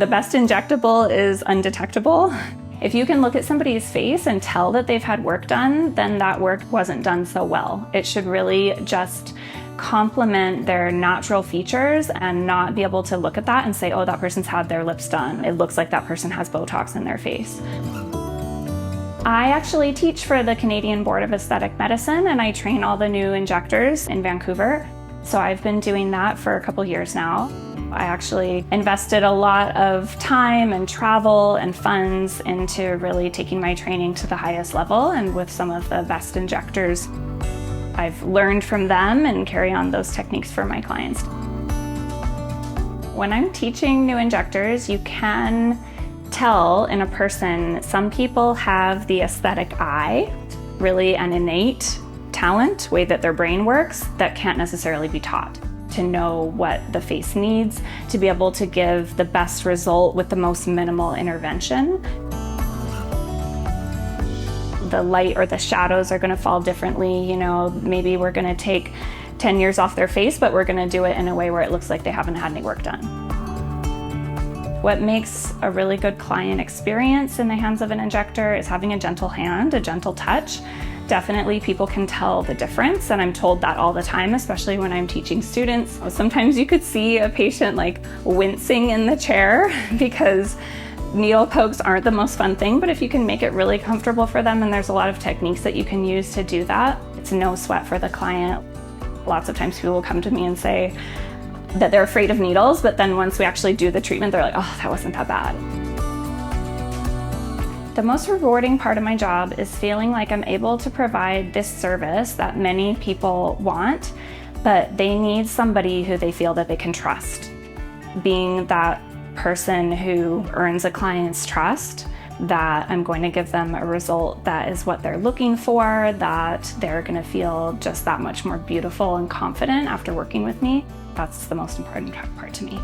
The best injectable is undetectable. If you can look at somebody's face and tell that they've had work done, then that work wasn't done so well. It should really just complement their natural features and not be able to look at that and say, oh, that person's had their lips done. It looks like that person has Botox in their face. I actually teach for the Canadian Board of Aesthetic Medicine, and I train all the new injectors in Vancouver. So I've been doing that for a couple years now. I actually invested a lot of time and travel and funds into really taking my training to the highest level, and with some of the best injectors. I've learned from them and carry on those techniques for my clients. When I'm teaching new injectors, you can tell in a person, some people have the aesthetic eye, really an innate talent, way that their brain works, that can't necessarily be taught. To know what the face needs, to be able to give the best result with the most minimal intervention. The light or the shadows are going to fall differently. You know, maybe we're going to take 10 years off their face, but we're going to do it in a way where it looks like they haven't had any work done. What makes a really good client experience in the hands of an injector is having a gentle hand, a gentle touch. Definitely people can tell the difference, and I'm told that all the time, especially when I'm teaching students. Sometimes you could see a patient like wincing in the chair because needle pokes aren't the most fun thing, but if you can make it really comfortable for them, and there's a lot of techniques that you can use to do that, it's no sweat for the client. Lots of times people will come to me and say that they're afraid of needles, but then once we actually do the treatment, they're like, oh, that wasn't that bad. The most rewarding part of my job is feeling like I'm able to provide this service that many people want, but they need somebody who they feel that they can trust. Being that person who earns a client's trust, that I'm going to give them a result that is what they're looking for, that they're going to feel just that much more beautiful and confident after working with me. That's the most important part to me.